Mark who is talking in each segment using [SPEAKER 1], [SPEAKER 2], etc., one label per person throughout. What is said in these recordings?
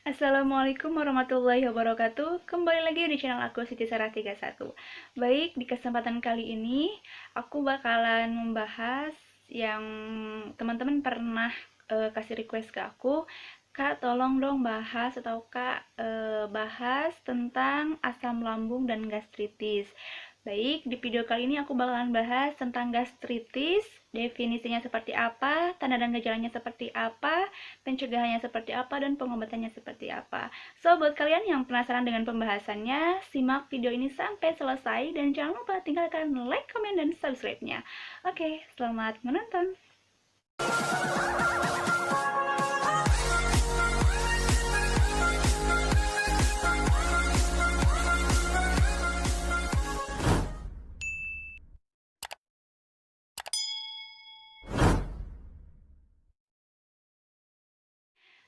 [SPEAKER 1] Assalamualaikum warahmatullahi wabarakatuh. Kembali lagi di channel aku Siti Sarah 31. Baik, di kesempatan kali ini aku bakalan membahas yang teman-teman pernah kasih request ke aku. Kak, tolong dong bahas atau Kak bahas tentang asam lambung dan gastritis. Baik, di video kali ini aku bakalan bahas tentang gastritis, definisinya seperti apa, tanda dan gejalanya seperti apa, pencegahannya seperti apa, dan pengobatannya seperti apa. So, buat kalian yang penasaran dengan pembahasannya, simak video ini sampai selesai dan jangan lupa tinggalkan like, komen, dan subscribe-nya. Oke, selamat menonton!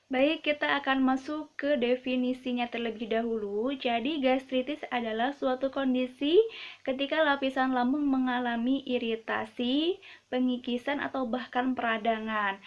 [SPEAKER 1] Baik, kita akan masuk ke definisinya terlebih dahulu. Jadi, gastritis adalah suatu kondisi ketika lapisan lambung mengalami iritasi, pengikisan, atau bahkan peradangan.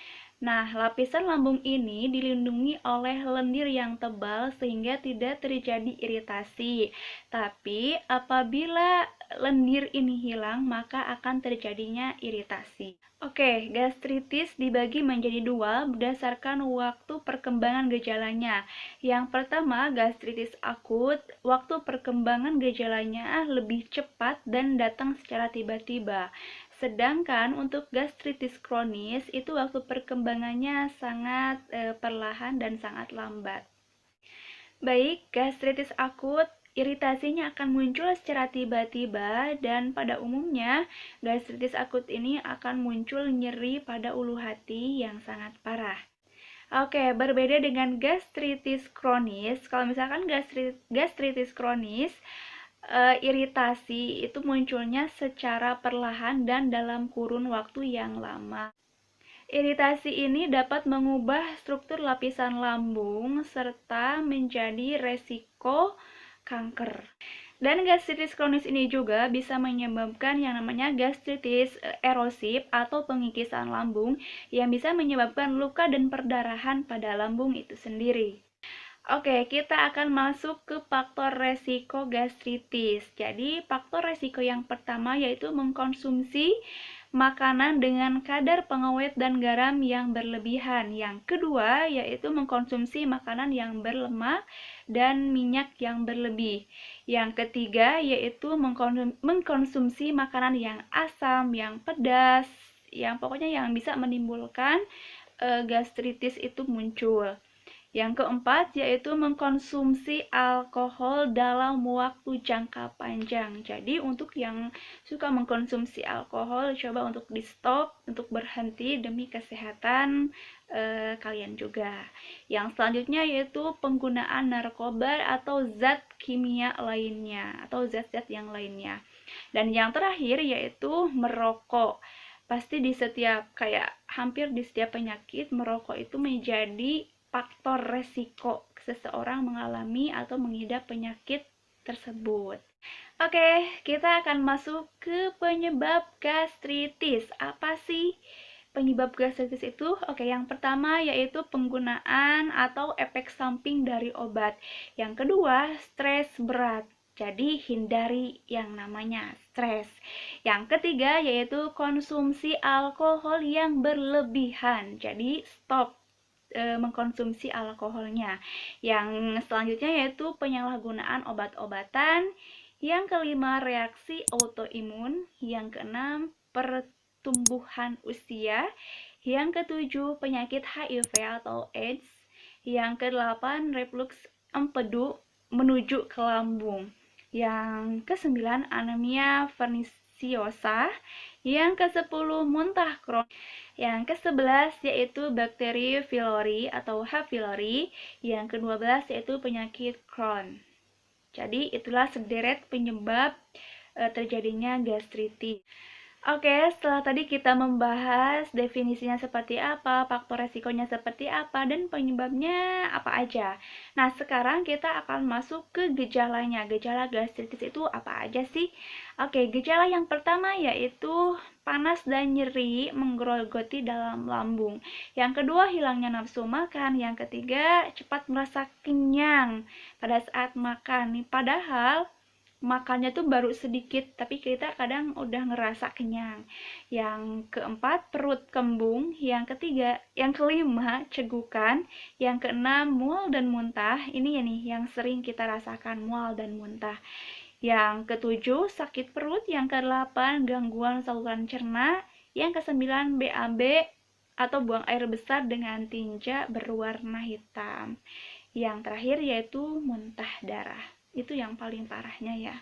[SPEAKER 1] Nah, lapisan lambung ini dilindungi oleh lendir yang tebal sehingga tidak terjadi iritasi. Tapi, apabila lendir ini hilang, maka akan terjadinya iritasi. Oke, gastritis dibagi menjadi dua berdasarkan waktu perkembangan gejalanya. Yang pertama, gastritis akut, waktu perkembangan gejalanya lebih cepat dan datang secara tiba-tiba. Sedangkan untuk gastritis kronis, itu waktu perkembangannya sangat perlahan dan sangat lambat. Baik, gastritis akut, iritasinya akan muncul secara tiba-tiba dan pada umumnya gastritis akut ini akan muncul nyeri pada ulu hati yang sangat parah. Oke, berbeda dengan gastritis kronis. Kalau misalkan gastritis kronis, iritasi itu munculnya secara perlahan dan dalam kurun waktu yang lama. Iritasi ini dapat mengubah struktur lapisan lambung serta menjadi resiko kanker. Dan gastritis kronis ini juga bisa menyebabkan yang namanya gastritis erosif atau pengikisan lambung yang bisa menyebabkan luka dan perdarahan pada lambung itu sendiri. Oke, kita akan masuk ke faktor resiko gastritis. Jadi, faktor resiko yang pertama yaitu mengkonsumsi makanan dengan kadar pengawet dan garam yang berlebihan. Yang kedua yaitu mengkonsumsi makanan yang berlemak dan minyak yang berlebih. Yang ketiga yaitu mengkonsumsi makanan yang asam, yang pedas, yang pokoknya yang bisa menimbulkan gastritis itu muncul. Yang keempat yaitu mengkonsumsi alkohol dalam waktu jangka panjang. Jadi untuk yang suka mengkonsumsi alkohol, coba untuk di stop, untuk berhenti demi kesehatan kalian juga. Yang selanjutnya yaitu penggunaan narkoba atau zat kimia lainnya atau zat-zat yang lainnya. Dan yang terakhir yaitu merokok. Pasti di setiap hampir di setiap penyakit merokok itu menjadi faktor resiko seseorang mengalami atau mengidap penyakit tersebut. Oke, kita akan masuk ke penyebab gastritis. Apa sih penyebab gastritis itu? Oke, yang pertama yaitu penggunaan atau efek samping dari obat. Yang kedua, stres berat. Jadi hindari yang namanya stres. Yang ketiga yaitu konsumsi alkohol yang berlebihan. Jadi stop mengkonsumsi alkoholnya. Yang selanjutnya yaitu penyalahgunaan obat-obatan. Yang kelima, reaksi autoimun. Yang keenam, pertumbuhan usia. Yang ketujuh, penyakit HIV atau AIDS. Yang kedelapan, reflux empedu menuju ke lambung. Yang kesembilan, anemia perniciosa. Yang ke-10, muntah kronis. Yang ke-11 yaitu bakteri pylori atau H. pylori. Yang ke-12 yaitu penyakit Crohn. Jadi itulah sederet penyebab terjadinya gastritis. Oke, setelah tadi kita membahas definisinya seperti apa, faktor resikonya seperti apa, dan penyebabnya apa aja. Nah, sekarang kita akan masuk ke gejalanya. Gejala gastritis itu apa aja sih? Oke, gejala yang pertama yaitu panas dan nyeri menggerogoti dalam lambung. Yang kedua, hilangnya nafsu makan. Yang ketiga, cepat merasa kenyang pada saat makan. Padahal makannya tuh baru sedikit, tapi kita kadang udah ngerasa kenyang. Yang keempat, perut kembung. Yang ketiga, yang kelima, cegukan. Yang keenam, mual dan muntah. Ini ya nih yang sering kita rasakan, mual dan muntah. Yang ketujuh, sakit perut. Yang kedelapan, gangguan saluran cerna. Yang kesembilan, BAB atau buang air besar dengan tinja berwarna hitam. Yang terakhir yaitu muntah darah. Itu yang paling parahnya ya.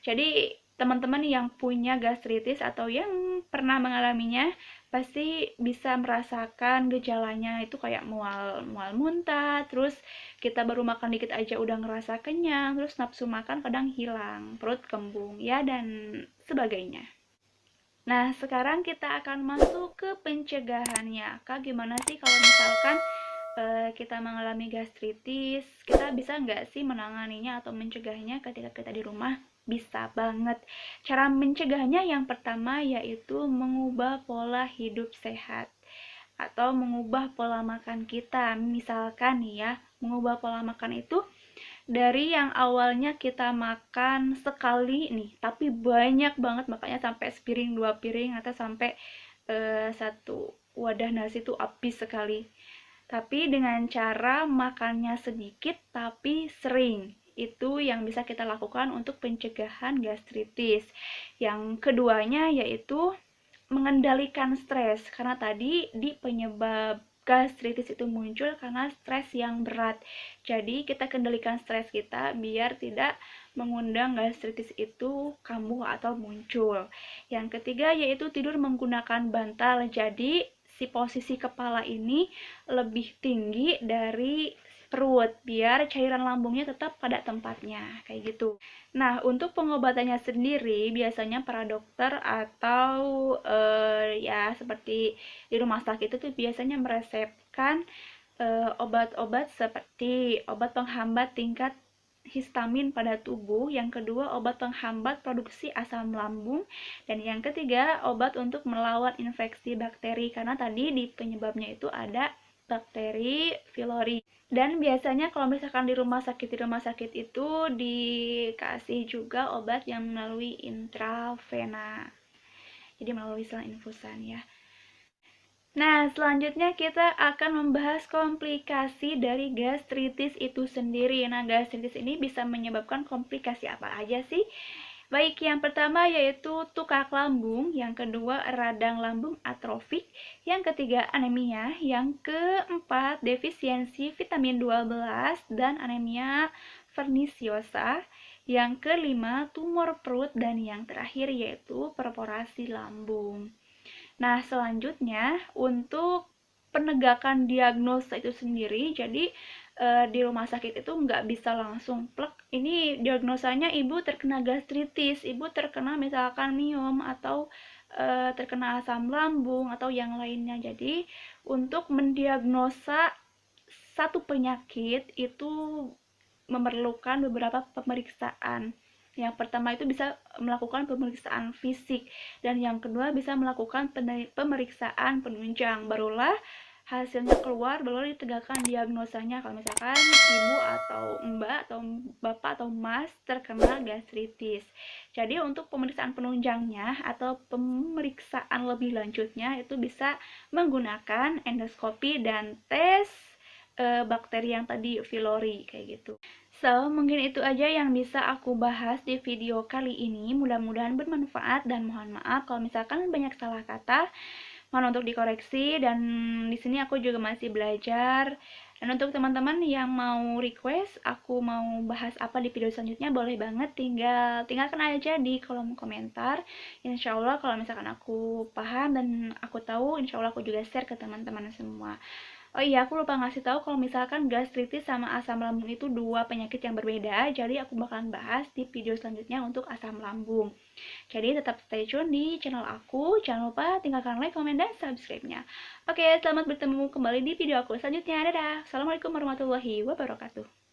[SPEAKER 1] Jadi teman-teman yang punya gastritis atau yang pernah mengalaminya pasti bisa merasakan gejalanya itu kayak mual mual muntah, terus kita baru makan dikit aja udah ngerasa kenyang, terus nafsu makan kadang hilang, perut kembung ya dan sebagainya. Nah, sekarang kita akan masuk ke pencegahannya. Kak, gimana sih kalau misalkan kita mengalami gastritis, kita bisa nggak sih menanganinya atau mencegahnya ketika kita di rumah? Bisa banget. Cara mencegahnya yang pertama yaitu mengubah pola hidup sehat atau mengubah pola makan kita. Misalkan nih ya, mengubah pola makan itu dari yang awalnya kita makan sekali nih, tapi banyak banget makanya sampai sepiring, dua piring atau sampai satu wadah nasi itu habis sekali. Tapi dengan cara makannya sedikit tapi sering. Itu yang bisa kita lakukan untuk pencegahan gastritis. Yang keduanya yaitu mengendalikan stres, karena tadi di penyebab gastritis itu muncul karena stres yang berat. Jadi kita kendalikan stres kita biar tidak mengundang gastritis itu kambuh atau muncul. Yang ketiga yaitu tidur menggunakan bantal. Jadi si posisi kepala ini lebih tinggi dari perut biar cairan lambungnya tetap pada tempatnya kayak gitu. Nah, untuk pengobatannya sendiri biasanya para dokter atau ya seperti di rumah sakit itu biasanya meresepkan obat-obat seperti obat penghambat tingkat histamin pada tubuh, yang kedua obat penghambat produksi asam lambung, dan yang ketiga obat untuk melawan infeksi bakteri karena tadi di penyebabnya itu ada bakteri pylori. Dan biasanya kalau misalkan di rumah sakit itu dikasih juga obat yang melalui intravena. Jadi melalui selang infusan ya. Nah, selanjutnya kita akan membahas komplikasi dari gastritis itu sendiri. Nah, gastritis ini bisa menyebabkan komplikasi apa aja sih? Baik, yang pertama yaitu tukak lambung, yang kedua radang lambung atrofik, yang ketiga anemia, yang keempat defisiensi vitamin 12 dan anemia pernisiosa, yang kelima tumor perut, dan yang terakhir yaitu perforasi lambung. Nah, selanjutnya untuk penegakan diagnosa itu sendiri, jadi di rumah sakit itu nggak bisa langsung plek, ini diagnosanya ibu terkena gastritis, ibu terkena misalkan miom, atau terkena asam lambung, atau yang lainnya. Jadi, untuk mendiagnosa satu penyakit itu memerlukan beberapa pemeriksaan. Yang pertama itu bisa melakukan pemeriksaan fisik, dan yang kedua bisa melakukan pemeriksaan penunjang. Barulah hasilnya keluar, baru ditegakkan diagnosanya kalau misalkan ibu atau mbak atau bapak atau mas terkena gastritis. Jadi untuk pemeriksaan penunjangnya atau pemeriksaan lebih lanjutnya itu bisa menggunakan endoskopi dan tes bakteri yang tadi pylori kayak gitu. So, mungkin itu aja yang bisa aku bahas di video kali ini. Mudah-mudahan bermanfaat dan mohon maaf kalau misalkan banyak salah kata. Mohon untuk dikoreksi, dan di sini aku juga masih belajar. Dan untuk teman-teman yang mau request aku mau bahas apa di video selanjutnya, boleh banget tinggalkan aja di kolom komentar. Insya Allah kalau misalkan aku paham dan aku tahu, insya Allah aku juga share ke teman-teman semua. Oh iya, aku lupa ngasih tahu kalau misalkan gastritis sama asam lambung itu dua penyakit yang berbeda. Jadi aku bakalan bahas di video selanjutnya untuk asam lambung. Jadi tetap stay tune di channel aku. Jangan lupa tinggalkan like, komen, dan subscribe-nya. Oke, selamat bertemu kembali di video aku selanjutnya. Dadah. Assalamualaikum warahmatullahi wabarakatuh.